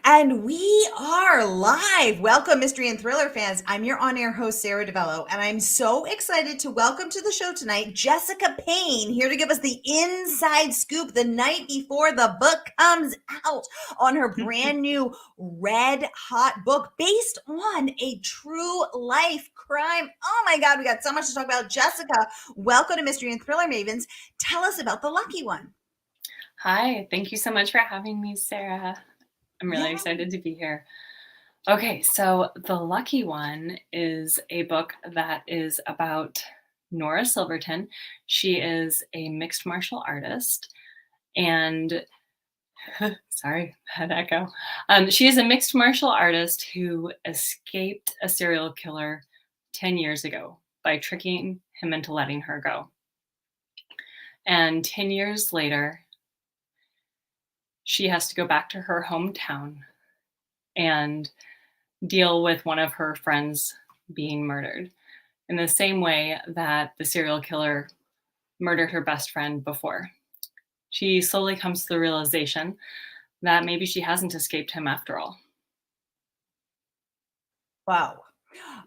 And we are live. Welcome, mystery and thriller fans. I'm your on-air host, Sara DiVello, and I'm so excited to welcome to the show tonight Jessica Payne, here to give us the inside scoop the night before the book comes out on her brand new red hot book based on a true life crime. Oh my God, we got so much to talk about. Jessica, welcome to Mystery and Thriller Mavens. Tell us about the lucky one. Hi, thank you so much for having me, Sarah. I'm really Yeah. excited to be here. Okay, so The Lucky One is a book that is about Nora Silverton. She is a mixed martial artist, and sorry, had echo. She is a mixed martial artist who escaped a serial killer 10 years ago by tricking him into letting her go. And 10 years later, she has to go back to her hometown and deal with one of her friends being murdered in the same way that the serial killer murdered her best friend before. She slowly comes to the realization that maybe she hasn't escaped him after all. Wow.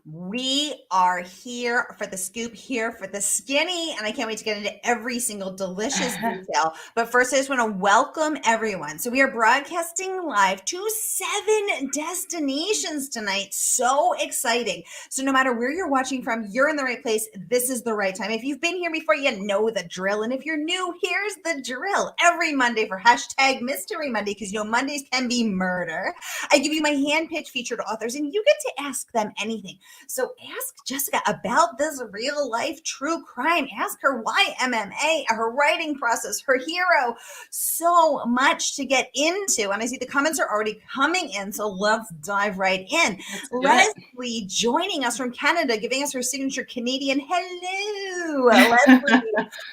We are here for the scoop, here for the skinny, and I can't wait to get into every single delicious detail. But first, I just want to welcome everyone. So, we are broadcasting live to 7 destinations tonight. So exciting. So, no matter where you're watching from, you're in the right place. This is the right time. If you've been here before, you know the drill. And if you're new, here's the drill. Every Monday for hashtag Mystery Monday, because Mondays can be murder. I give you my hand-picked featured authors, and you get to ask them anything. So ask Jessica about this real life true crime. Ask her why MMA, her writing process, her hero. So much to get into. And I see the comments are already coming in. So let's dive right in. Let's do it. Leslie joining us from Canada, giving us her signature Canadian hello. Leslie,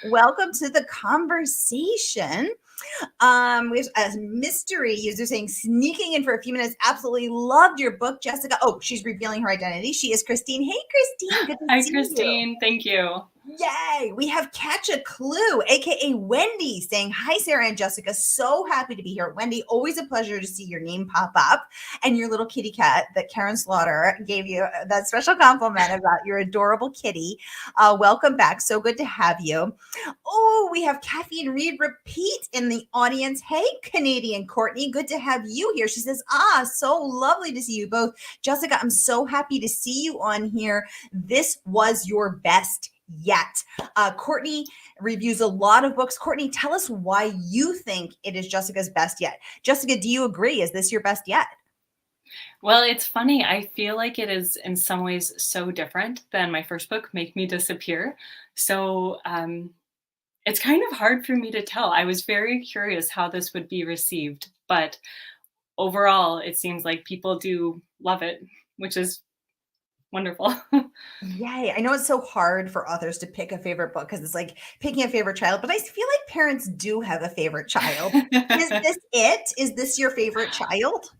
welcome to the conversation. We have a mystery user saying, sneaking in for a few minutes. Absolutely loved your book, Jessica. Oh, she's revealing her identity. She is Christine. Hey, Christine. Good to Hi, see you. Christine. Thank you. Yay! We have Catch a Clue, aka Wendy, saying, hi, Sarah and Jessica. So happy to be here. Wendy, always a pleasure to see your name pop up and your little kitty cat that Karen Slaughter gave you that special compliment about your adorable kitty. Welcome back. So good to have you. Oh, we have Caffeine Reed Repeat in the audience. Hey, Canadian Courtney, good to have you here. She says, so lovely to see you both. Jessica, I'm so happy to see you on here. This was your best yet. Courtney reviews a lot of books. Courtney, tell us why you think it is Jessica's best yet. Jessica, do you agree? Is this your best yet? Well, it's funny. I feel like it is in some ways so different than my first book, Make Me Disappear. So it's kind of hard for me to tell. I was very curious how this would be received, but overall, it seems like people do love it, which is wonderful. Yay. I know it's so hard for authors to pick a favorite book because it's like picking a favorite child, but I feel like parents do have a favorite child. Is this it? Is this your favorite child?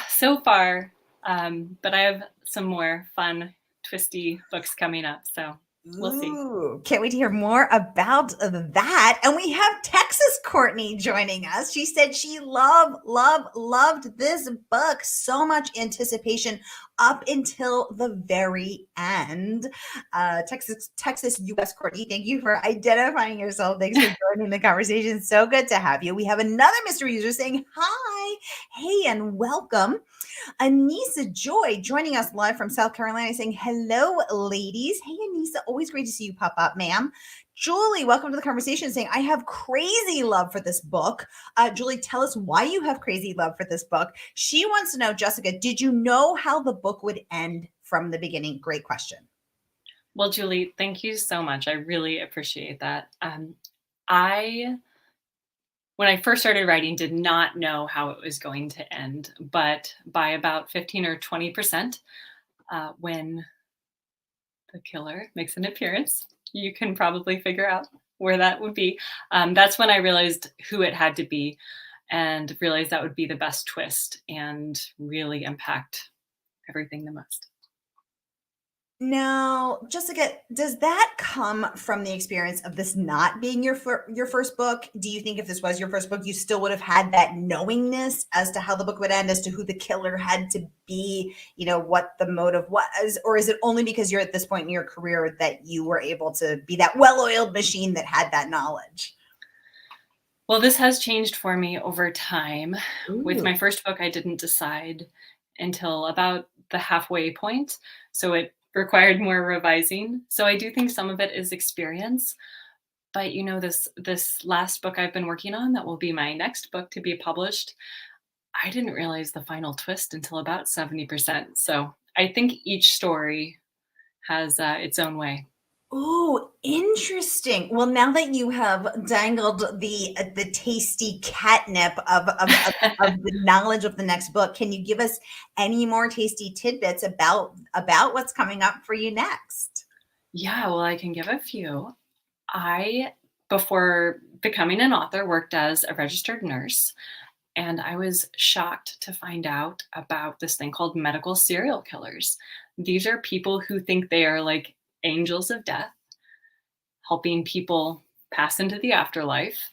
So far, but I have some more fun, twisty books coming up, so we'll see. Ooh, can't wait to hear more about that. And we have Texas Courtney joining us. She said she loved this book. So much anticipation up until the very end. Texas, US Courtney, thank you for identifying yourself. Thanks for joining the conversation. So good to have you. We have another mystery user saying hi, hey, and welcome. Anissa Joy joining us live from South Carolina saying, hello, ladies. Hey, Anissa, always great to see you pop up, ma'am. Julie, welcome to the conversation saying, I have crazy love for this book. Julie, tell us why you have crazy love for this book. She wants to know, Jessica, did you know how the book would end from the beginning? Great question. Well, Julie, thank you so much. I really appreciate that. I when I first started writing, did not know how it was going to end, but by about 15 or 20%, when the killer makes an appearance, you can probably figure out where that would be. That's when I realized who it had to be and realized that would be the best twist and really impact everything the most. Now, Jessica, does that come from the experience of this not being your first book? Do you think if this was your first book, you still would have had that knowingness as to how the book would end, as to who the killer had to be, what the motive was? Or is it only because you're at this point in your career that you were able to be that well-oiled machine that had that knowledge? Well, this has changed for me over time. With Ooh. my first book, I didn't decide until about the halfway point, so it required more revising. So I do think some of it is experience, but this last book I've been working on that will be my next book to be published, I didn't realize the final twist until about 70%. So I think each story has its own way. Oh, interesting. Well, now that you have dangled the tasty catnip of the knowledge of the next book, can you give us any more tasty tidbits about what's coming up for you next? Yeah, well, I can give a few. I, before becoming an author, worked as a registered nurse, and I was shocked to find out about this thing called medical serial killers. These are people who think they are like angels of death, helping people pass into the afterlife.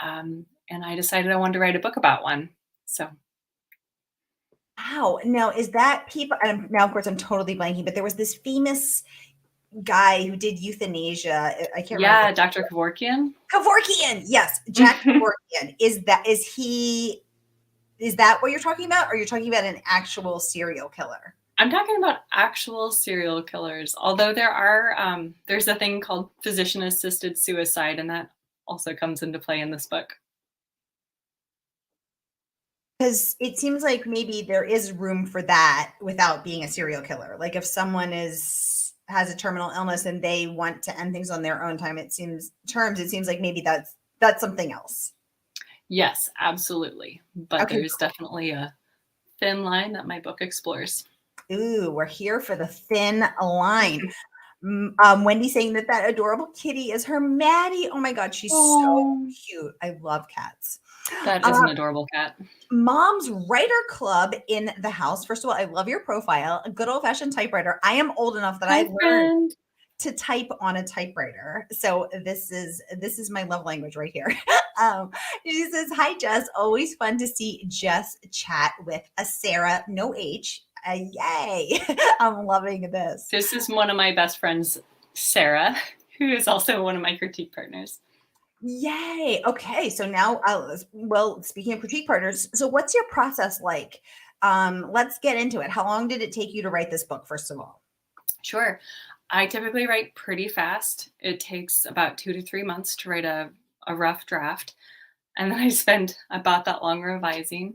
And I decided I wanted to write a book about one. So, Wow. Now, is that people? And now, of course, I'm totally blanking, but there was this famous guy who did euthanasia. I can't remember. yeah, Dr. Kevorkian. Kevorkian. Yes, Jack Kevorkian. Is that what you're talking about? Or you're talking about an actual serial killer? I'm talking about actual serial killers, although there's a thing called physician assisted suicide, and that also comes into play in this book. Because it seems like maybe there is room for that without being a serial killer. Like if someone has a terminal illness and they want to end things on their own it seems like maybe that's something else. Yes, absolutely. But Okay. there's definitely a thin line that my book explores. Ooh, we're here for the thin line. Wendy saying that adorable kitty is her Maddie. Oh my God, she's so Oh, cute. I love cats. that is Uh, an adorable cat. Mom's Writer Club in the house. First of all, I love your profile. A good old fashioned typewriter. I am old enough that I Hi, learned friend. to type on a typewriter. So this is my love language right here. She says, "Hi Jess, always fun to see Jess chat with a Sara, no H. Yay! I'm loving this. This is one of my best friends, Sara, who is also one of my critique partners. Yay! Okay, so now, well, speaking of critique partners, so what's your process like? Let's get into it. How long did it take you to write this book, first of all? Sure. I typically write pretty fast. It takes about 2 to 3 months to write a rough draft. And then I spend about that long revising.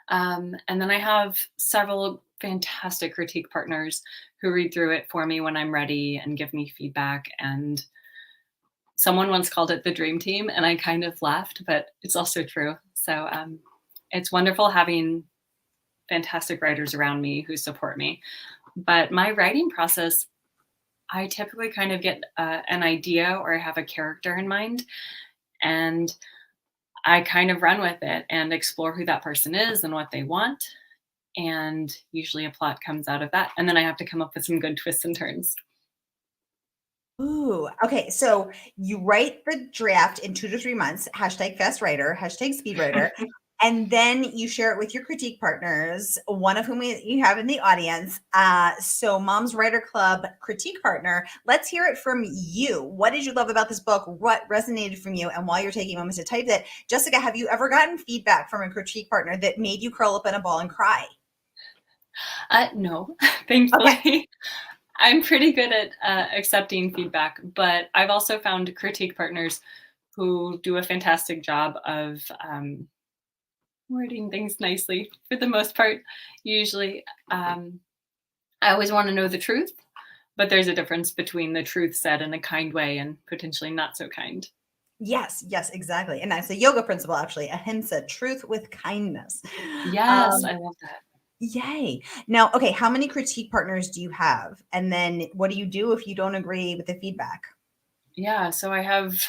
And then I have several fantastic critique partners who read through it for me when I'm ready and give me feedback. And someone once called it the dream team, and I kind of laughed, but it's also true. So it's wonderful having fantastic writers around me who support me. But my writing process, I typically kind of get an idea or I have a character in mind, and I kind of run with it and explore who that person is and what they want. And usually a plot comes out of that. And then I have to come up with some good twists and turns. Ooh, okay. So you write the draft in 2 to 3 months, hashtag fast writer, hashtag speed writer, and then you share it with your critique partners, one of whom you have in the audience. So Mom's Writer Club critique partner, let's hear it from you. What did you love about this book? What resonated from you? And while you're taking a moment to type it, Jessica, have you ever gotten feedback from a critique partner that made you curl up in a ball and cry? No, Okay. thankfully. I'm pretty good at accepting feedback, but I've also found critique partners who do a fantastic job of wording things nicely for the most part. Usually, I always want to know the truth, but there's a difference between the truth said in a kind way and potentially not so kind. Yes, yes, exactly. And that's a yoga principle, actually. Ahimsa, truth with kindness. Yes, Um, I love that. Yay. Now, okay, how many critique partners do you have? And then what do you do if you don't agree with the feedback? Yeah, so I have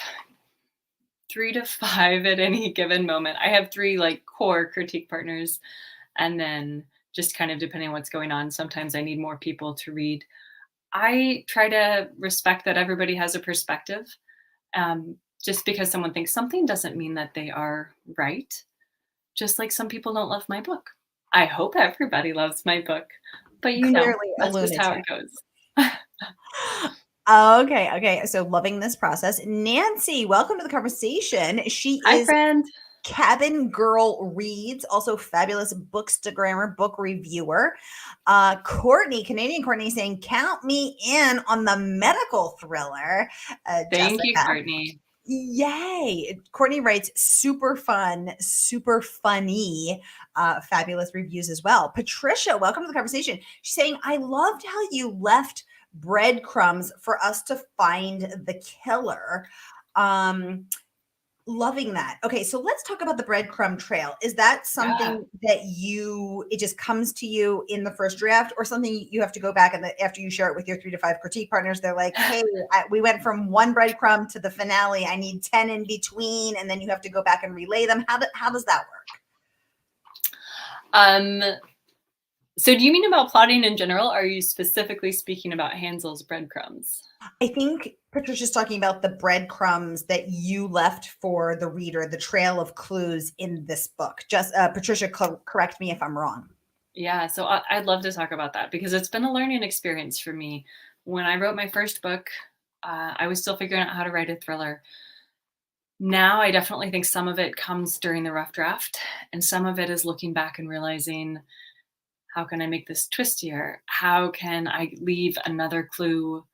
3 to 5 at any given moment. I have three like core critique partners, and then just kind of depending on what's going on. Sometimes I need more people to read. I try to respect that everybody has a perspective. Just because someone thinks something doesn't mean that they are right. Just like some people don't love my book. I hope everybody loves my book, but Clearly a that's just how lunatic. it goes. Okay, okay. So loving this process. Nancy, welcome to the conversation. She Hi, is friend. Cabin Girl Reads, also fabulous bookstagrammer, book reviewer. Courtney, Canadian Courtney, saying, "Count me in on the medical thriller." Thank you, Jessica, Courtney. yay! Courtney writes super fun, super funny, fabulous reviews as well. Patricia, welcome to the conversation. She's saying, "I loved how you left breadcrumbs for us to find the killer." Um, Loving that. Okay, so let's talk about the breadcrumb trail. Is that Yeah. something that it just comes to you in the first draft, or something you have to go back and after you share it with your 3 to 5 critique partners, they're like, "Hey, we went from one breadcrumb to the finale. I need 10 in between," and then you have to go back and relay them. How does that work? Um, so do you mean about plotting in general? Or are you specifically speaking about Hansel's breadcrumbs? I think Patricia's talking about the breadcrumbs that you left for the reader, the trail of clues in this book. Just Patricia, correct me if I'm wrong. Yeah, so I'd love to talk about that because it's been a learning experience for me. When I wrote my first book, I was still figuring out how to write a thriller. Now I definitely think some of it comes during the rough draft, and some of it is looking back and realizing, how can I make this twistier? How can I leave another clue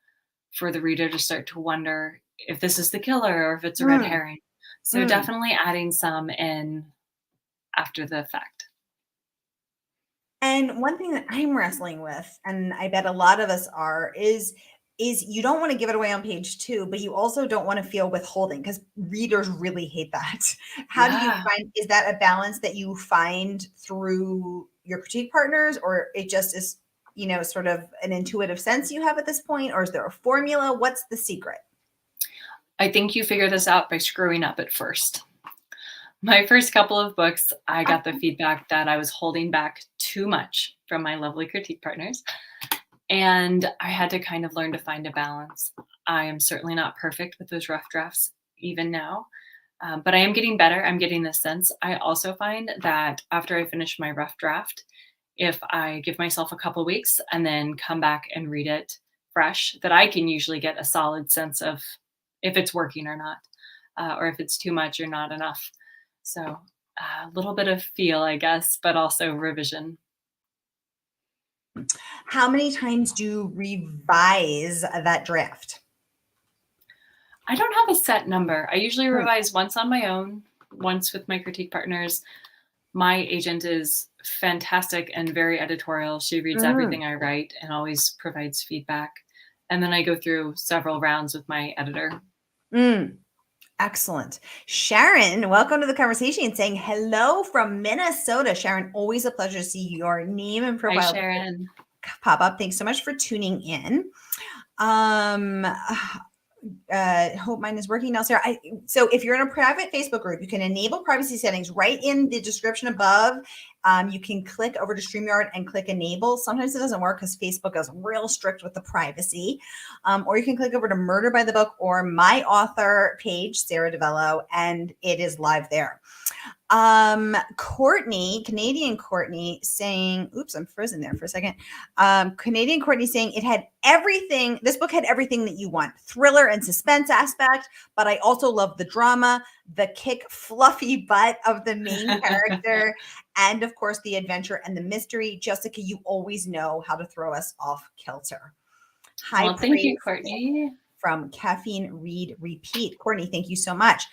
for the reader to start to wonder if this is the killer or if it's a red Mm, herring? So mm. definitely adding some in after the fact. And one thing that I'm wrestling with, and I bet a lot of us are, is you don't want to give it away on page 2, but you also don't want to feel withholding because readers really hate that. How do you Yeah. find, is that a balance that you find through your critique partners, or it just is, sort of an intuitive sense you have at this point, or is there a formula? What's the secret? I think you figure this out by screwing up at first. My first couple of books, I got the feedback that I was holding back too much from my lovely critique partners. And I had to kind of learn to find a balance. I am certainly not perfect with those rough drafts, even now, but I am getting better. I'm getting this sense. I also find that after I finish my rough draft, if I give myself a couple weeks and then come back and read it fresh, that I can usually get a solid sense of if it's working or not, or if it's too much or not enough. So a little bit of feel, I guess, but also revision. How many times do you revise that draft? I don't have a set number. I usually Hmm. revise once on my own, once with my critique partners. My agent is fantastic and very editorial. She reads Mm. everything I write and always provides feedback. And then I go through several rounds with my editor. Mm. Excellent. Sharon, welcome to the conversation and saying hello from Minnesota. Sharon, always a pleasure to see your name and Hi, profile Sharon. pop up. Thanks so much for tuning in. Um, hope mine is working now, Sarah. So if you're in a private Facebook group, you can enable privacy settings right in the description above. You can click over to StreamYard and click enable. Sometimes it doesn't work because Facebook is real strict with the privacy. Or you can click over to Murder by the Book or my author page, Sara DiVello, and it is live there. Courtney, Canadian Courtney saying, oops, I'm frozen there for a second. Canadian Courtney saying this book had everything that you want, thriller and suspense aspect, but I also love the drama, the kick fluffy butt of the main character, and of course the adventure and the mystery. Jessica, you always know how to throw us off kilter. High Well, thank you, praise Courtney. from Caffeine Read Repeat. Courtney, thank you so much.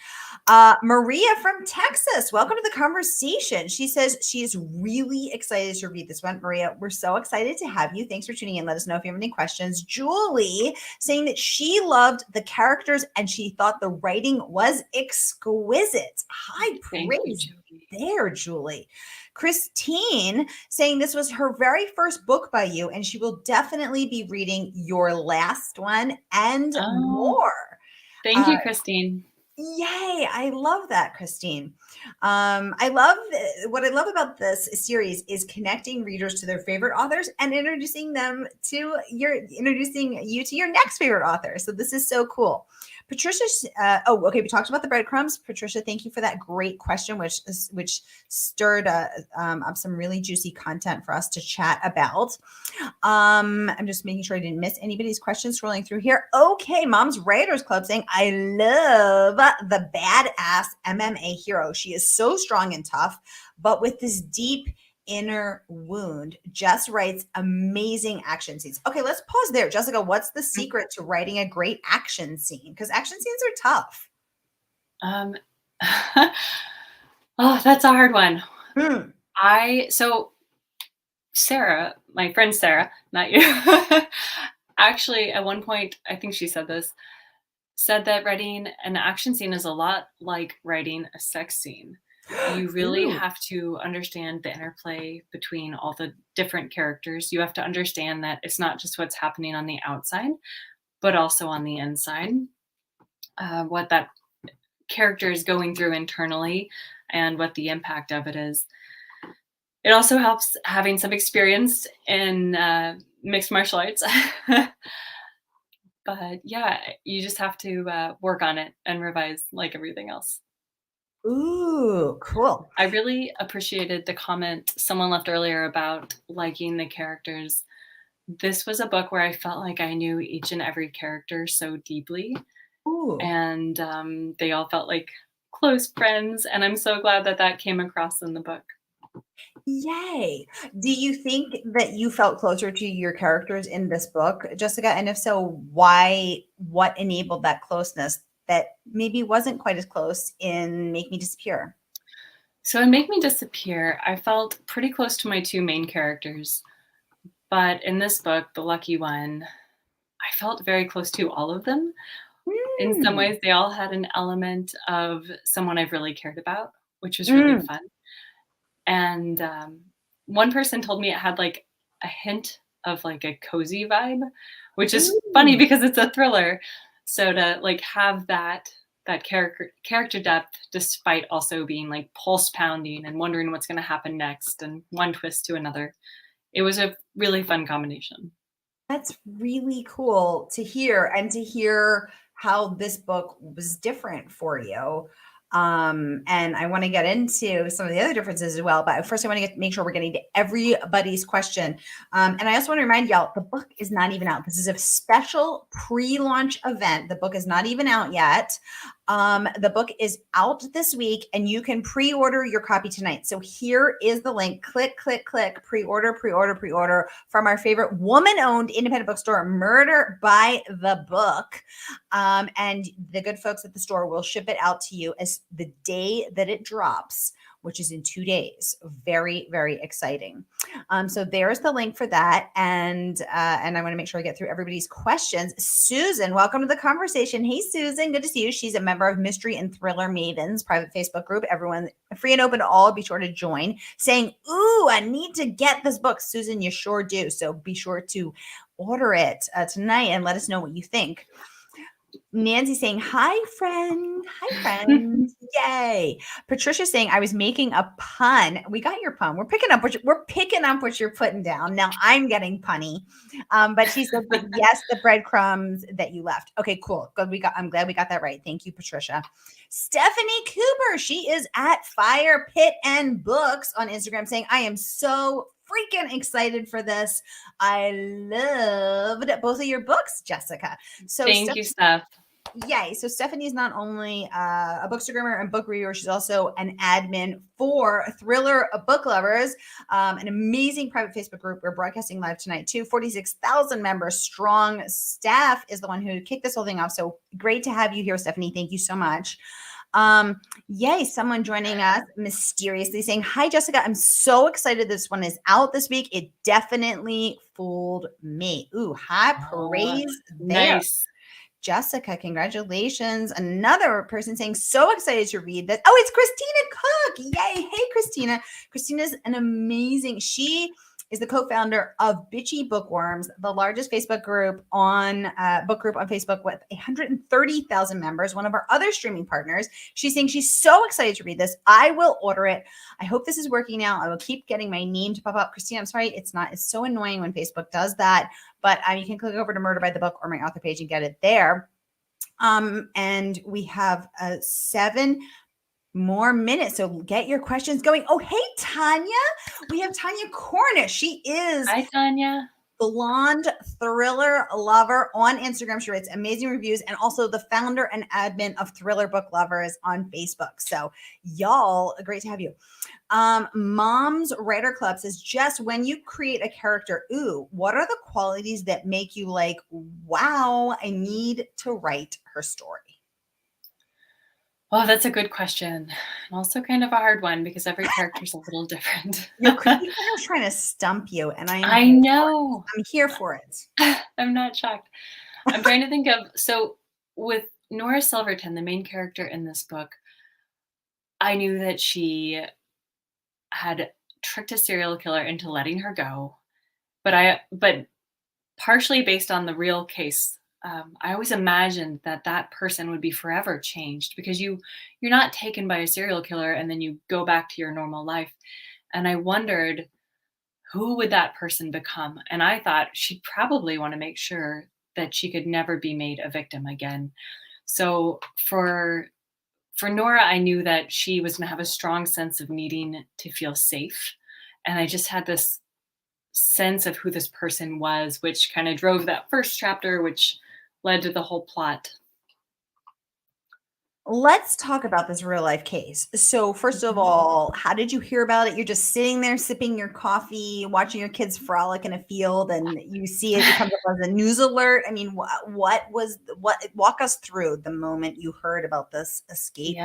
Maria from Texas, welcome to the conversation. She says she is really excited to read this one. Maria, we're so excited to have you. Thanks for tuning in. Let us know if you have any questions. Julie saying that she loved the characters and she thought the writing was exquisite. High Thank you, praise Julie. there, Julie. Christine saying this was her very first book by you, and she will definitely be reading your last one and Oh, more. thank Uh, you, Christine. Yay. I love that, Christine. I love what I love about this series is connecting readers to their favorite authors and introducing you to your next favorite author. So this is so cool. Patricia, okay, we talked about the breadcrumbs. Patricia, thank you for that great question, which stirred up some really juicy content for us to chat about. I'm just making sure I didn't miss anybody's questions scrolling through here. Okay, Mom's Writers Club saying, I love the badass MMA hero. She is so strong and tough, but with this deep inner wound. Jess writes amazing action scenes. Okay, let's pause there. Jessica, what's the secret to writing a great action scene? Because action scenes are tough. Um, oh, that's a hard one. So Sara, my friend Sara, not you, actually at one point, I think she said that writing an action scene is a lot like writing a sex scene. You really have to understand the interplay between all the different characters. You have to understand that it's not just what's happening on the outside, but also on the inside, what that character is going through internally and what the impact of it is. It also helps having some experience in mixed martial arts. But yeah, you just have to work on it and revise like everything else. Ooh, cool. I really appreciated the comment someone left earlier about liking the characters. This was a book where I felt like I knew each and every character so deeply. Ooh. And they all felt like close friends. And I'm so glad that came across in the book. Yay. Do you think that you felt closer to your characters in this book, Jessica? And if so, what enabled that closeness that maybe wasn't quite as close in Make Me Disappear? So in Make Me Disappear, I felt pretty close to my two main characters. But in this book, The Lucky One, I felt very close to all of them. In some ways, they all had an element of someone I've really cared about, which was really fun. And one person told me it had like a hint of like a cozy vibe, which is funny because it's a thriller. So to like have that character depth, despite also being like pulse pounding and wondering what's going to happen next, and one twist to another, it was a really fun combination. That's really cool to hear, and to hear how this book was different for you. And I want to get into some of the other differences as well. But first, I want to make sure we're getting to everybody's question. And I also want to remind y'all, the book is not even out. This is a special pre-launch event. The book is not even out yet. The book is out this week, and you can pre-order your copy tonight. So here is the link. Click, click, click. Pre-order, pre-order, pre-order from our favorite woman-owned independent bookstore, Murder by the Book. And the good folks at the store will ship it out to you as the day that it drops, which is in 2 days. Very, very exciting. So there's the link for that. And I want to make sure I get through everybody's questions. Susan, welcome to the conversation. Hey, Susan, good to see you. She's a member of Mystery and Thriller Mavens private Facebook group. Everyone free and open to all. Be sure to join. Saying, ooh, I need to get this book. Susan, you sure do. So be sure to order it tonight and let us know what you think. Nancy saying, hi, friend. Hi, friend. Yay. Patricia saying, I was making a pun. We got your pun. We're picking up what you're putting down. Now I'm getting punny. But she said, but yes, the breadcrumbs that you left. Okay, cool. Good. I'm glad we got that right. Thank you, Patricia. Stephanie Cooper. She is at Fire Pit and Books on Instagram saying, I am so freaking excited for this. I loved both of your books, Jessica. So thank you, Steph. Yay. So Stephanie's not only a bookstagrammer and book reviewer, she's also an admin for Thriller Book Lovers, an amazing private Facebook group. We're broadcasting live tonight too. 46,000 members strong. Staff is the one who kicked this whole thing off. So great to have you here, Stephanie. Thank you so much. Yay, someone joining us mysteriously saying, hi, Jessica. I'm so excited this one is out this week. It definitely fooled me. Ooh, high praise there. Nice. Jessica, congratulations. Another person saying, so excited to read this. Oh, it's Christina Cook. Yay. Hey, Christina. Christina's an amazing, she is the co-founder of Bitchy Bookworms, the largest Facebook group on book group on Facebook with 130,000 members. One of our other streaming partners. She's saying she's so excited to read this. I will order it. I hope this is working out. I will keep getting my name to pop up. Christina, I'm sorry, it's not. It's so annoying when Facebook does that. But you can click over to Murder by the Book or my author page and get it there. And we have 7 more minutes. So get your questions going. Oh, hey, Tanya. We have Tanya Cornish. She is Hi, Tanya. blonde thriller lover on Instagram. She writes amazing reviews and also the founder and admin of Thriller Book Lovers on Facebook. So y'all, great to have you. Mom's Writer Club says, Jess, when you create a character, what are the qualities that make you like, wow, I need to write her story? Well, that's a good question. And also kind of a hard one because every character is a little different. You're trying to stump you, and I know. I'm here for it. I'm not shocked. I'm trying to think of, so with Nora Silverton, the main character in this book, I knew that she had tricked a serial killer into letting her go, but partially based on the real case. I always imagined that person would be forever changed because you're not taken by a serial killer and then you go back to your normal life. And I wondered, who would that person become? And I thought she'd probably want to make sure that she could never be made a victim again. So for Nora, I knew that she was going to have a strong sense of needing to feel safe. And I just had this sense of who this person was, which kind of drove that first chapter, which led to the whole plot. Let's talk about this real life case. So first of all, how did you hear about it? You're just sitting there sipping your coffee, watching your kids frolic in a field, and you see it comes up as a news alert. I mean, what walk us through the moment you heard about this escape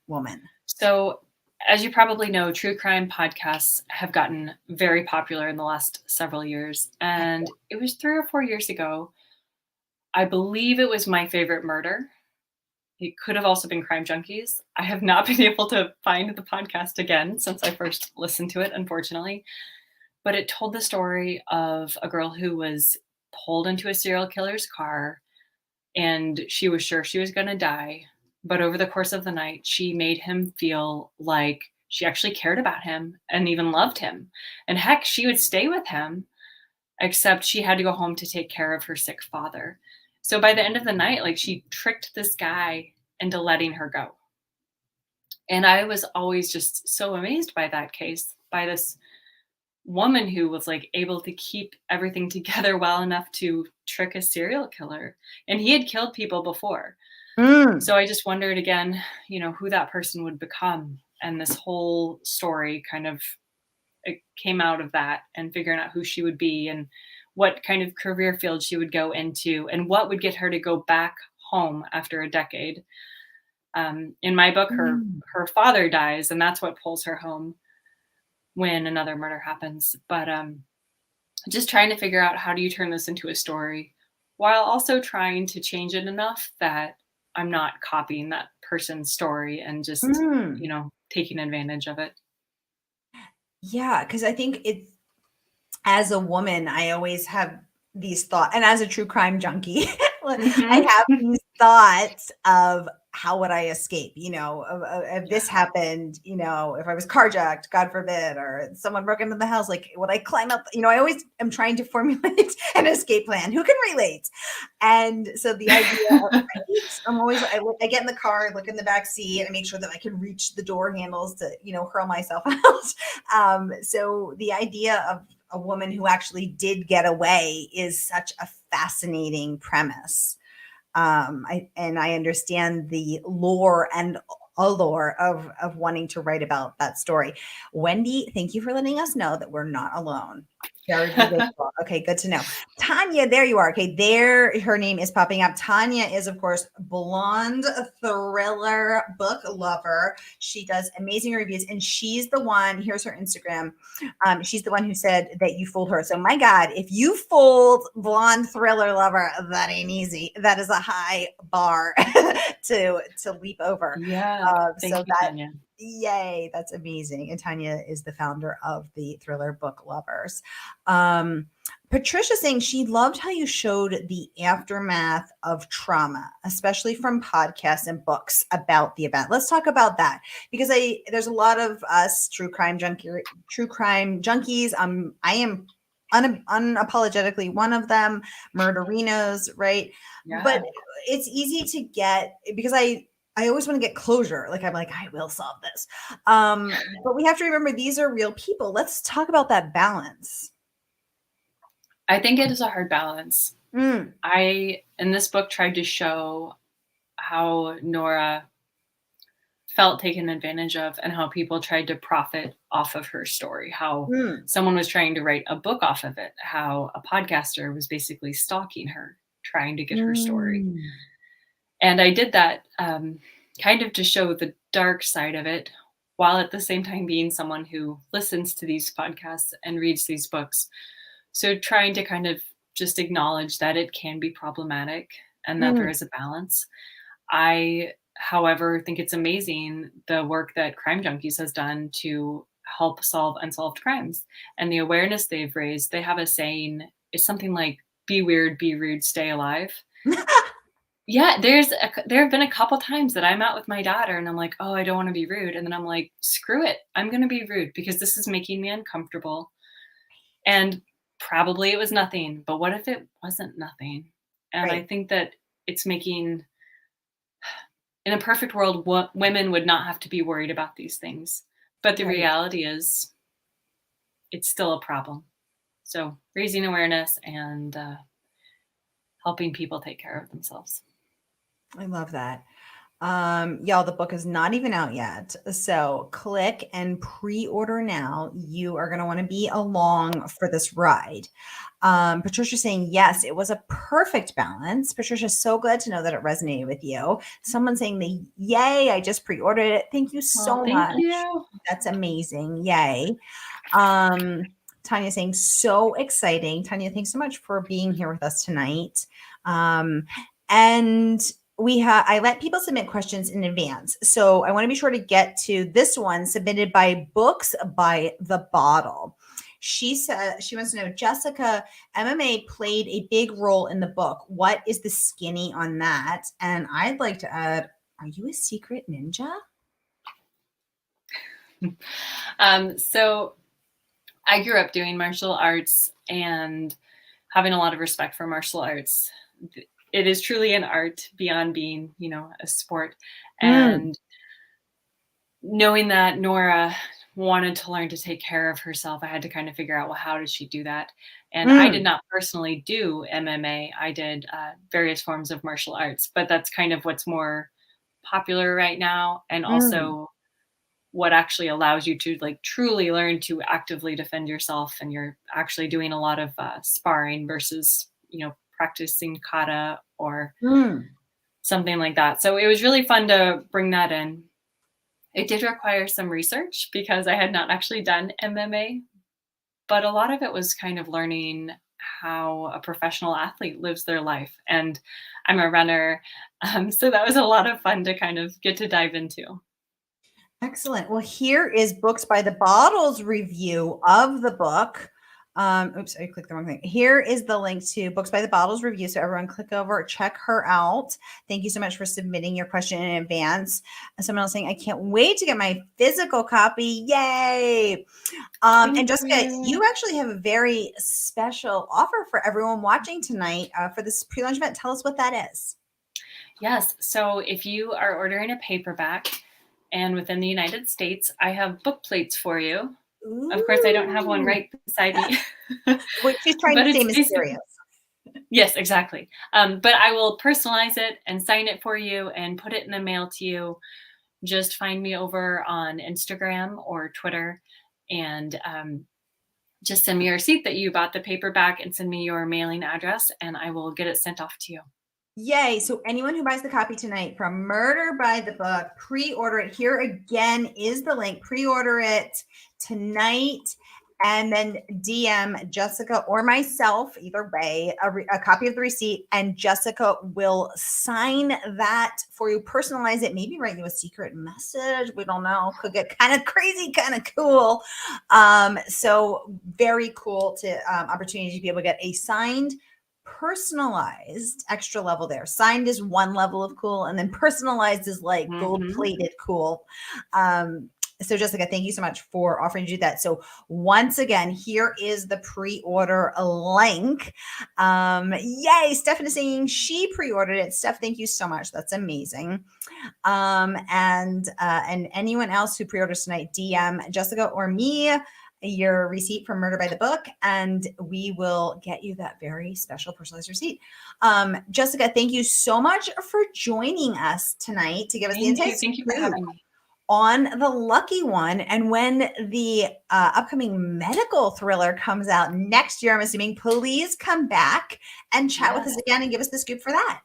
woman? So as you probably know, true crime podcasts have gotten very popular in the last several years. And it was 3 or 4 years ago. I believe it was My Favorite Murder. It could have also been Crime Junkies. I have not been able to find the podcast again since I first listened to it, unfortunately. But it told the story of a girl who was pulled into a serial killer's car and she was sure she was going to die. But over the course of the night, she made him feel like she actually cared about him and even loved him. And heck, she would stay with him, except she had to go home to take care of her sick father. So by the end of the night, like, she tricked this guy into letting her go. And I was always just so amazed by that case, by this woman who was like able to keep everything together well enough to trick a serial killer. And he had killed people before. So I just wondered again, who that person would become. And this whole story kind of, it came out of that, and figuring out who she would be and what kind of career field she would go into and what would get her to go back home after a decade. In my book, her father dies, and that's what pulls her home when another murder happens. But just trying to figure out, how do you turn this into a story while also trying to change it enough that I'm not copying that person's story and just, taking advantage of it. Yeah, because I think it's, as a woman, I always have these thoughts, and as a true crime junkie, I have these thoughts of, how would I escape? If this happened, if I was carjacked, God forbid, or someone broke into the house, like, would I climb up? I always am trying to formulate an escape plan. Who can relate? And so the idea of, I get in the car, I look in the back seat, and I make sure that I can reach the door handles to, hurl myself out. So the idea of a woman who actually did get away is such a fascinating premise. I understand the lore and allure of wanting to write about that story. Wendy, thank you for letting us know that we're not alone. Very good. Okay, good to know. Tanya, there you are. Okay, there, her name is popping up. Tanya is, of course, blonde thriller book lover. She does amazing reviews, and she's the one, here's her Instagram. She's the one who said that you fooled her. So my God, if you fooled blonde thriller lover, that ain't easy. That is a high bar to leap over. Yeah. Thank you, Tanya. Yay, that's amazing. And Tanya is the founder of the Thriller Book Lovers. Um, Patricia saying she loved how you showed the aftermath of trauma, especially from podcasts and books about the event. Let's talk about that because there's a lot of us true crime junkies. I am unapologetically one of them, murderinos, right? But Yeah. it's easy to get because I always want to get closure. Like I'm like, I will solve this. But we have to remember these are real people. Let's talk about that balance. I think it is a hard balance. Mm, I, in this book, tried to show how Nora felt taken advantage of and how people tried to profit off of her story, how mm, someone was trying to write a book off of it, how a podcaster was basically stalking her, trying to get her story. mm, And I did that kind of to show the dark side of it, while at the same time being someone who listens to these podcasts and reads these books. So trying to kind of just acknowledge that it can be problematic and that there mm, is a balance. I, however, think it's amazing the work that Crime Junkies has done to help solve unsolved crimes and the awareness they've raised. They have a saying, it's something like, be weird, be rude, stay alive. Yeah, there have been a couple times that I'm out with my daughter and I'm like, "Oh, I don't wanna be rude," and then I'm like, "Screw it, I'm gonna be rude because this is making me uncomfortable." And probably it was nothing, but what if it wasn't nothing? And I right, think that it's making in a perfect world, women would not have to be worried about these things, but the right. reality is it's still a problem. So, raising awareness and, helping people take care of themselves. I love that. Y'all, the book is not even out yet. So click and pre-order now. You are going to want to be along for this ride. Patricia saying, yes, it was a perfect balance. Patricia, so glad to know that it resonated with you. Someone saying the yay, I just pre-ordered it. Thank you Oh, so thank much. you. That's amazing. Yay. Um, Tanya saying, so exciting. Tanya, thanks so much for being here with us tonight. And I let people submit questions in advance. So I want to be sure to get to this one submitted by Books by the Bottle. She said she wants to know, Jessica, MMA played a big role in the book. What is the skinny on that? And I'd like to add, are you a secret ninja? So I grew up doing martial arts and having a lot of respect for martial arts. It is truly an art beyond being, a sport. Mm, And knowing that Nora wanted to learn to take care of herself, I had to kind of figure out, well, how does she do that? And I did mm, not personally do MMA. I did various forms of martial arts, but that's kind of what's more popular right now. And mm, also what actually allows you to like truly learn to actively defend yourself, and you're actually doing a lot of sparring versus practicing kata or mm. something like that. So it was really fun to bring that in. It did require some research because I had not actually done MMA, but a lot of it was kind of learning how a professional athlete lives their life, and I'm a runner. So that was a lot of fun to kind of get to dive into. Excellent. Well, here is Books by the Bottles review of the book. Oops, I clicked the wrong thing. Here is the link to Books by the Bottles review. So everyone click over, check her out. Thank you so much for submitting your question in advance. Someone else saying, I can't wait to get my physical copy. Yay. And Thank Jessica, you. you actually have a very special offer for everyone watching tonight for this pre-launch event. Tell us what that is. Yes. So if you are ordering a paperback and within the United States, I have book plates for you. Of course, I don't have one Ooh. right beside me, What she's trying but to say it's basically, mysterious. yes, exactly. But I will personalize it and sign it for you and put it in the mail to you. Just find me over on Instagram or Twitter and just send me a receipt that you bought the paperback and send me your mailing address, and I will get it sent off to you. Yay. So anyone who buys the copy tonight from Murder by the Book, pre-order it. Here again is the link. Pre-order it tonight. and then DM Jessica or myself, either way, a copy of the receipt, and Jessica will sign that for you, personalize it, maybe write you a secret message. We don't know. Could get kind of crazy, kind of cool. So very cool opportunity to be able to get a signed, personalized extra level there. Signed is one level of cool, and then personalized is like gold plated cool. So Jessica, thank you so much for offering to do that. So once again, here is the pre-order link. Yay, Steph is saying she pre-ordered it. Steph, thank you so much. That's amazing. And anyone else who pre-orders tonight, DM Jessica or me your receipt from Murder by the Book, and we will get you that very special personalized receipt. Jessica, thank you so much for joining us tonight to give us the insights. Thank you for having me. On the lucky one. And when the upcoming medical thriller comes out next year, I'm assuming, please come back and chat with us again and give us the scoop for that.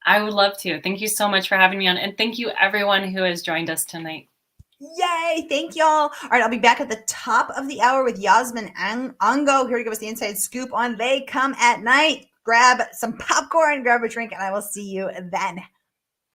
I would love to. Thank you so much for having me on. And thank you everyone who has joined us tonight. Yay. Thank y'all. All right. I'll be back at the top of the hour with Yasmin Ango here to give us the inside scoop on They Come at Night. Grab some popcorn, grab a drink, and I will see you then.